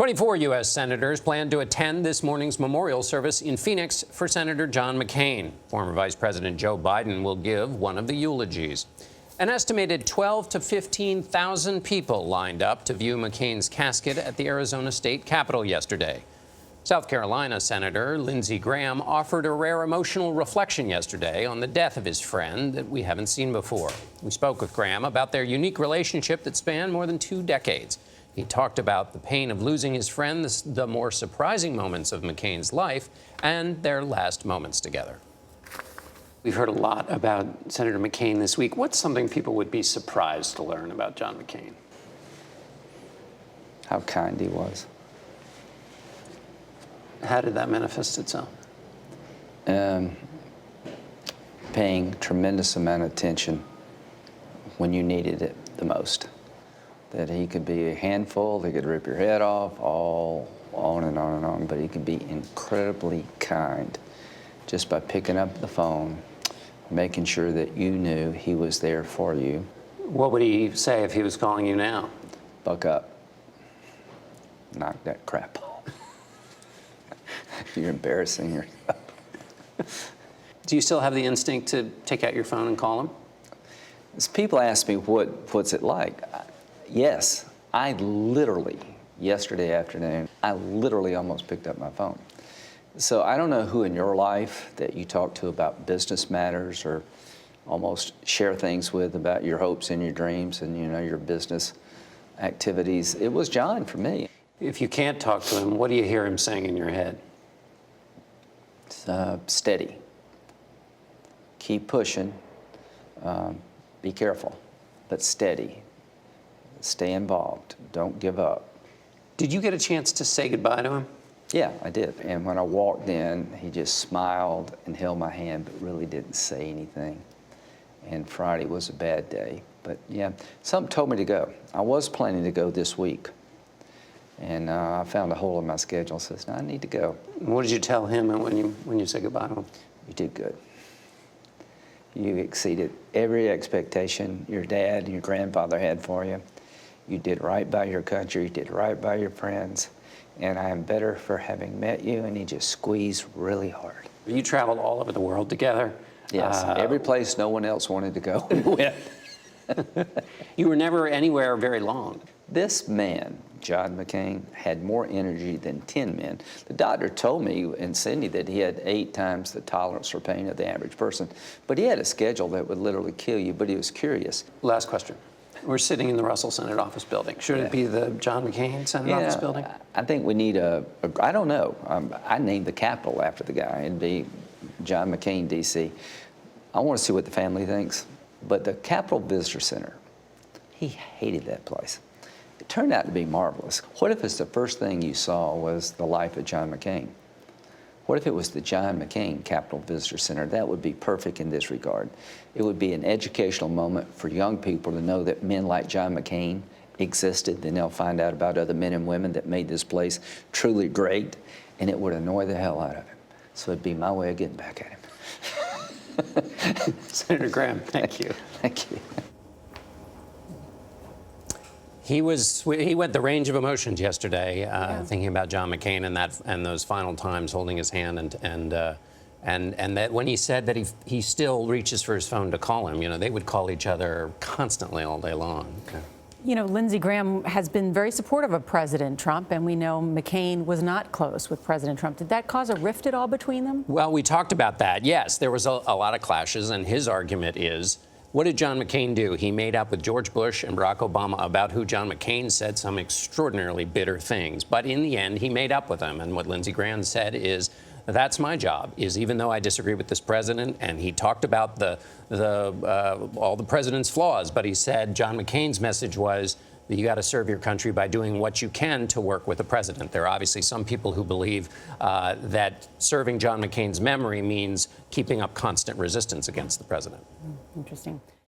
24 U.S. senators plan to attend this morning's memorial service in Phoenix for Senator John McCain. Former Vice President Joe Biden will give one of the eulogies. An estimated 12,000 to 15,000 people lined up to view McCain's casket at the Arizona State Capitol yesterday. South Carolina Senator Lindsey Graham offered a rare emotional reflection yesterday on the death of his friend that we haven't seen before. We spoke with Graham about their unique relationship that spanned more than 2 decades. He talked about the pain of losing his friend, the more surprising moments of McCain's life, and their last moments together. We've heard a lot about Senator McCain this week. What's something people would be surprised to learn about John McCain? How kind he was. How did that manifest itself? Paying tremendous amount of attention when you needed it the most. That he could be a handful, he could rip your head off, all on and on and on, but he could be incredibly kind just by picking up the phone, making sure that you knew he was there for you. What would he say if he was calling you now? Buck up. Knock that crap off. You're embarrassing yourself. Do you still have the instinct to take out your phone and call him? As people ask me what's it like, yes, I literally, yesterday afternoon, I literally almost picked up my phone. So I don't know who in your life that you talk to about business matters or almost share things with about your hopes and your dreams and, your business activities. It was John for me. If you can't talk to him, what do you hear him saying in your head? Steady. Keep pushing. Be careful, but steady. Stay involved. Don't give up. Did you get a chance to say goodbye to him? Yeah, I did. And when I walked in, he just smiled and held my hand, but really didn't say anything. And Friday was a bad day. But yeah, something told me to go. I was planning to go this week. And I found a hole in my schedule and says, no, I need to go. What did you tell him when you said goodbye to him? You did good. You exceeded every expectation your dad and your grandfather had for you. You did right by your country, you did right by your friends, and I am better for having met you, and he just squeezed really hard. You traveled all over the world together. Yes, every place no one else wanted to go, we went. You were never anywhere very long. This man, John McCain, had more energy than 10 men. The doctor told me in Sydney that he had 8 times the tolerance for pain of the average person, but he had a schedule that would literally kill you, but he was curious. Last question. We're sitting in the Russell Senate Office building. Should it be the John McCain Senate Office building? I think we need I don't know. I named the Capitol after the guy. It'd be John McCain, D.C. I want to see what the family thinks. But the Capitol Visitor Center, he hated that place. It turned out to be marvelous. What if it's the first thing you saw was the life of John McCain? What if it was the John McCain Capitol Visitor Center? That would be perfect in this regard. It would be an educational moment for young people to know that men like John McCain existed. Then they'll find out about other men and women that made this place truly great, and it would annoy the hell out of him. So it'd be my way of getting back at him. Senator Graham, thank you. Thank you. He went the range of emotions yesterday, thinking about John McCain and those final times holding his hand, and that when he said that he still reaches for his phone to call him, they would call each other constantly all day long. Lindsey Graham has been very supportive of President Trump, and we know McCain was not close with President Trump. Did that cause a rift at all between them? Well, we talked about that. Yes, there was a lot of clashes, and his argument is, what did John McCain do? He made up with George Bush and Barack Obama about who John McCain said some extraordinarily bitter things. But in the end, he made up with them. And what Lindsey Graham said is, that's my job, is even though I disagree with this president, and he talked about all the president's flaws, but he said John McCain's message was that you got to serve your country by doing what you can to work with the president. There are obviously some people who believe that serving John McCain's memory means keeping up constant resistance against the president. Interesting.